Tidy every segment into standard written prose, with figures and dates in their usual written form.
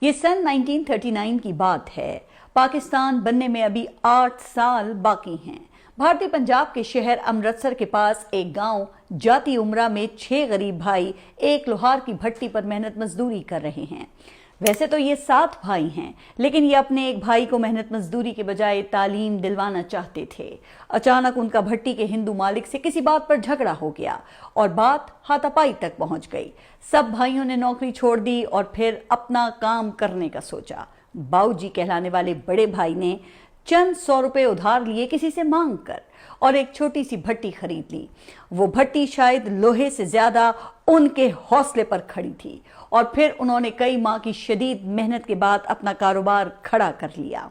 یہ سن 1939 کی بات ہے۔ پاکستان بننے میں ابھی 8 سال باقی ہیں۔ بھارتی پنجاب کے شہر امرتسر کے پاس ایک گاؤں جاتی امرا میں 6 غریب بھائی ایک لوہار کی بھٹی پر محنت مزدوری کر رہے ہیں۔ ویسے تو یہ 7 بھائی ہیں، لیکن یہ اپنے ایک بھائی کو محنت مزدوری کے بجائے تعلیم دلوانا چاہتے تھے۔ اچانک ان کا بھٹی کے ہندو مالک سے کسی بات پر جھگڑا ہو گیا اور بات ہاتھا پائی تک پہنچ گئی۔ سب بھائیوں نے نوکری چھوڑ دی اور پھر اپنا کام کرنے کا سوچا۔ باؤ جی کہلانے والے بڑے بھائی نے چند 100 روپے ادھار لیے کسی سے مانگ کر اور ایک چھوٹی سی بھٹی خرید لی۔ وہ بھٹی شاید لوہے سے زیادہ ان کے حوصلے پر کھڑی تھی اور پھر انہوں نے کئی ماہ کی شدید محنت کے بعد اپنا کاروبار کھڑا کر لیا۔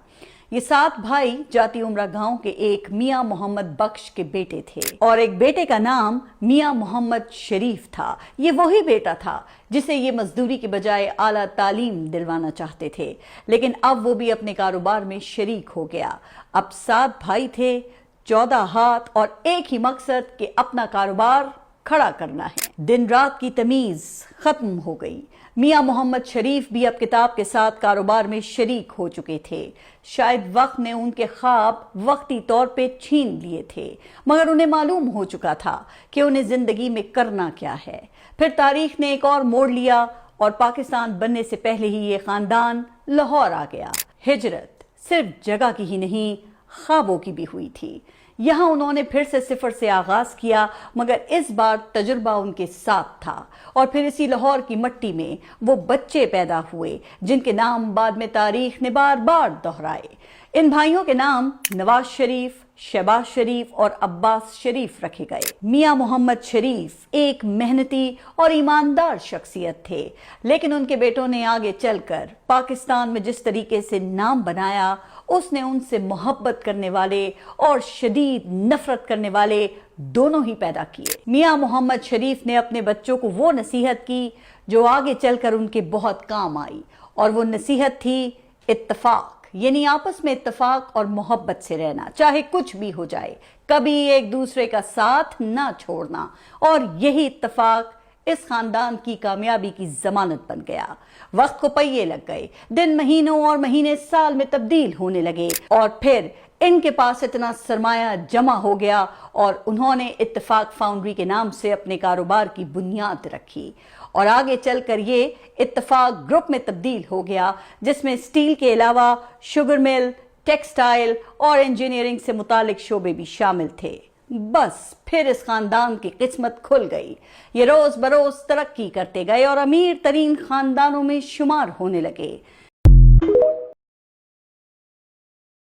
یہ 7 بھائی جاتی امرا گاؤں کے ایک میاں محمد بخش کے بیٹے تھے اور ایک بیٹے کا نام میاں محمد شریف تھا۔ یہ وہی بیٹا تھا جسے یہ مزدوری کے بجائے اعلیٰ تعلیم دلوانا چاہتے تھے، لیکن اب وہ بھی اپنے کاروبار میں شریک ہو گیا۔ اب 7 بھائی تھے، 14 ہاتھ اور ایک ہی مقصد کہ اپنا کاروبار کھڑا کرنا ہے۔ دن رات کی تمیز ختم ہو گئی۔ میاں محمد شریف بھی اب کتاب کے ساتھ کاروبار میں شریک ہو چکے تھے۔ شاید وقت نے ان کے خواب وقتی طور پہ چھین لیے تھے، مگر انہیں معلوم ہو چکا تھا کہ انہیں زندگی میں کرنا کیا ہے۔ پھر تاریخ نے ایک اور موڑ لیا اور پاکستان بننے سے پہلے ہی یہ خاندان لاہور آ گیا۔ ہجرت صرف جگہ کی ہی نہیں، خوابوں کی بھی ہوئی تھی۔ یہاں انہوں نے پھر سے صفر سے آغاز کیا، مگر اس بار تجربہ ان کے ساتھ تھا اور پھر اسی لاہور کی مٹی میں وہ بچے پیدا ہوئے جن کے نام بعد میں تاریخ نے بار بار دہرائے۔ ان بھائیوں کے نام نواز شریف، شہباز شریف اور عباس شریف رکھے گئے۔ میاں محمد شریف ایک محنتی اور ایماندار شخصیت تھے، لیکن ان کے بیٹوں نے آگے چل کر پاکستان میں جس طریقے سے نام بنایا، اس نے ان سے محبت کرنے والے اور شدید نفرت کرنے والے دونوں ہی پیدا کیے۔ میاں محمد شریف نے اپنے بچوں کو وہ نصیحت کی جو آگے چل کر ان کے بہت کام آئی، اور وہ نصیحت تھی اتفاق، یعنی آپس میں اتفاق اور محبت سے رہنا، چاہے کچھ بھی ہو جائے، کبھی ایک دوسرے کا ساتھ نہ چھوڑنا۔ اور یہی اتفاق اس خاندان کی کامیابی کی ضمانت بن گیا۔ وقت کو پہیے لگ گئے، دن مہینوں اور مہینے سال میں تبدیل ہونے لگے، اور پھر ان کے پاس اتنا سرمایہ جمع ہو گیا اور انہوں نے اتفاق فاؤنڈری کے نام سے اپنے کاروبار کی بنیاد رکھی، اور آگے چل کر یہ اتفاق گروپ میں تبدیل ہو گیا، جس میں سٹیل کے علاوہ شوگر مل، ٹیکسٹائل اور انجینئرنگ سے متعلق شعبے بھی شامل تھے۔ بس پھر اس خاندان کی قسمت کھل گئی۔ یہ روز بروز ترقی کرتے گئے اور امیر ترین خاندانوں میں شمار ہونے لگے۔